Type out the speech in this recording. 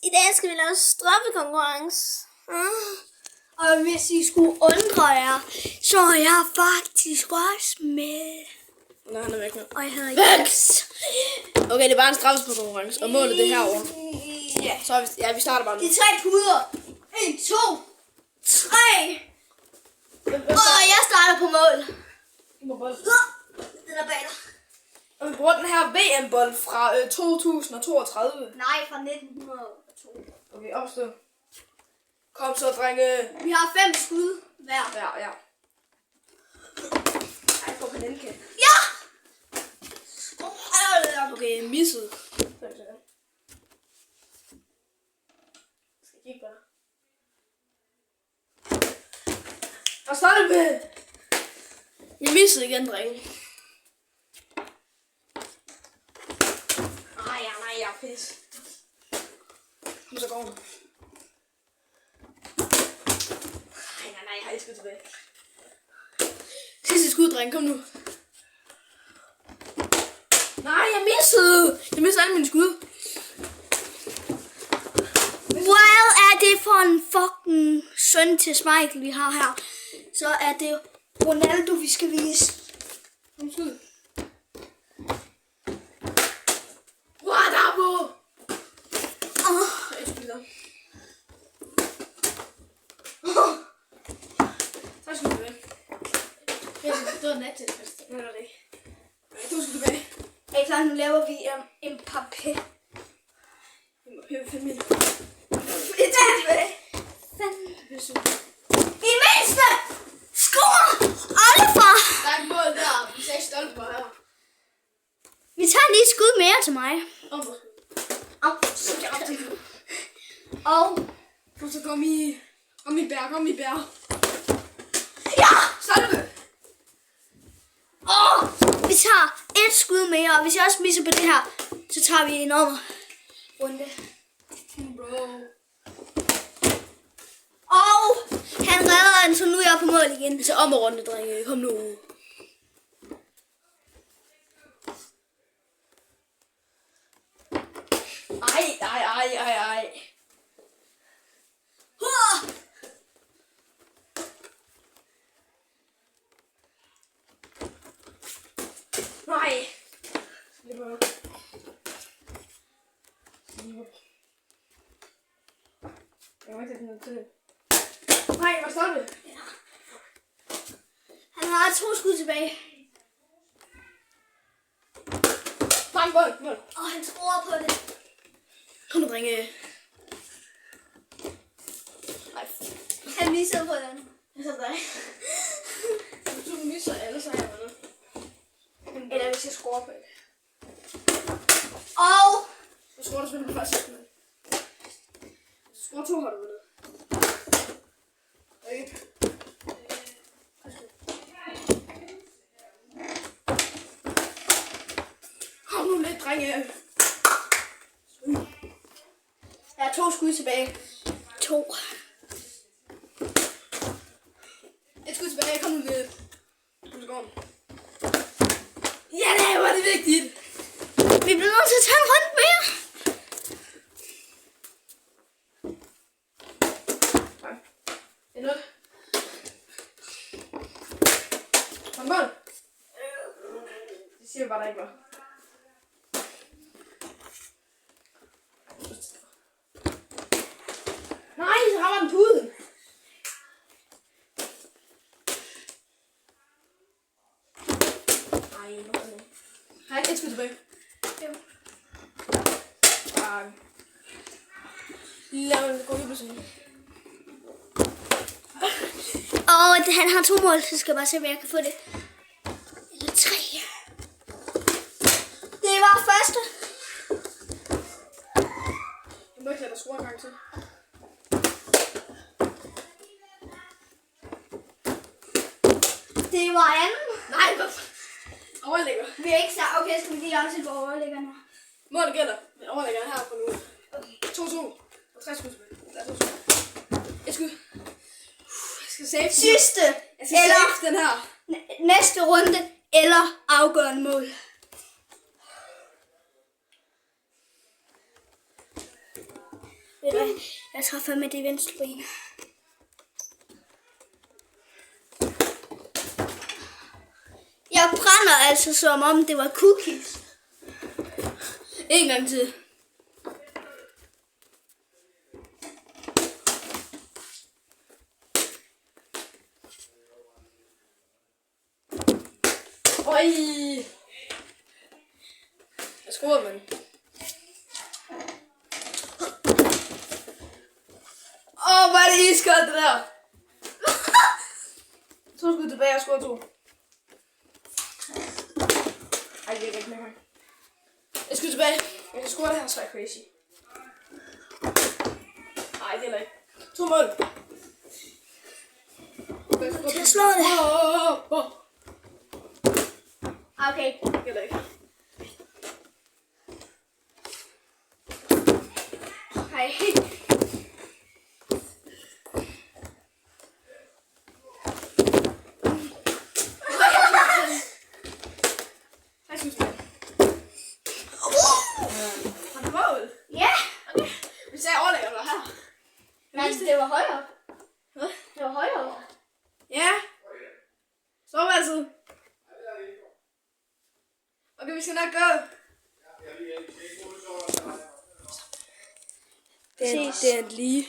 I dag skal vi lave straffekonkurrence. Og hvis I skulle undre jer, så er jeg faktisk også med. Nå, han er væk nu. Og jeg hedder Jens. Okay, det er bare en straffekonkurrence, og målet det herovre. Ja. Så er vi, ja, vi starter bare nu. Det er 3 puder. 1, 2, 3. Og jeg starter på mål. Den er bag dig. Og vi bruger den her VM-bold fra 2032. Nej, fra 1902. Okay, opstå. Kom så, drenge. Vi har 5 skud hver. Ja. Ej, gå på den kæft. Ja! Okay, misset. Skal jeg kigge på dig? Og så er det med. Jeg missede igen, drenge. Nej, jeg er pis. Kom så går den. Nej, jeg har ikke skud tilbage. Sidste skud, dreng, kom nu. Nej, jeg missede. Jeg missede alle mine skud. Hvad er det for en fucking søn til Michael, vi har her? Så er det Ronaldo, vi skal vise. Kom skud. What up, bro? Jeg spiller. Så skal du tilbage. Det var nat til det første. Nej, det var det ikke. Du skal tilbage. Er I klar, nu laver vi en papé. Jeg må høre 5 minutter. Det er tilbage. I mindste score Oliver. Der er et mål der. Vi er ikke stolte på her. Vi tager lige et skud mere til mig. Og Kom så, kom i bær. ja! Stolpe! Vi tager et skud mere, og hvis jeg også misser på det her, så tager vi en runde. Bro. Og han redder den, så nu er jeg på mål igen. Så om at runde, drenge. Kom nu. Ej. Nej. Jeg må ikke tage noget til. Nej, hvad står det? Ja. Han har 2 skud tilbage. Fang bold. Og han tror på det. Kom nu, drenge. Nej. Han misser på den. Jeg tager dig. Hvis du misser alle, så er jeg vundet. Eller hvis jeg scorer på det. Og Så scorer du selvfølgelig på første skud. Hvis du scorer 2, har du vundet. Okay. Kom nu lidt, drenge. jeg har 2 skud tilbage. 2. Et skud tilbage, kom nu lidt. Kom så går den. Ja, det var det vigtigt. Vi bliver nødt til at tage en runde mere. Nej. Det er noget. Kom bold. Det siger vi bare, der ikke var. Nej, så rammer den puden. Nej, nu er det. Har jeg ikke et skud tilbage? Jo. Lad mig gå ud på sådan. Og han har 2 mål, så skal jeg bare se, om jeg kan få det. Eller 3. Det var første. Jeg må ikke lade dig score en gang til. Det var anden. Nej, hvad? Overlægger. Vi er ikke sagt. Okay, skal vi lige også se på overlæggerne. Målet gælder. Jeg overlægger her på nu. 2-2. Og 3 skud tilbage. Der er 2 skud. Et skud. Jeg skal save. Sidste. Jeg skal Eller save den her. næste runde. Eller afgørende mål. Ved du hvad? Jeg tager fandme det venstre ben. Jeg brænder altså, som om det var cookies. En gang til. Oj. Jeg skruer, mand. Hvor er det iskoldt, det der. 2 skud tilbage, jeg skruer 2. Ej, det er ikke mere. Jeg skal tilbage. Jeg kan score det her, så er jeg crazy. Ej, det er ikke. 2 mål. Jeg slår det. Okay. Det er ikke. Hej. Har du mål? Ja. Okay. Hvis jeg overlægger dig her. Nej, det var højere. Hvad? Det var højere. Ja. Soveværelset. Okay, vi skal nok gå. Det er lige.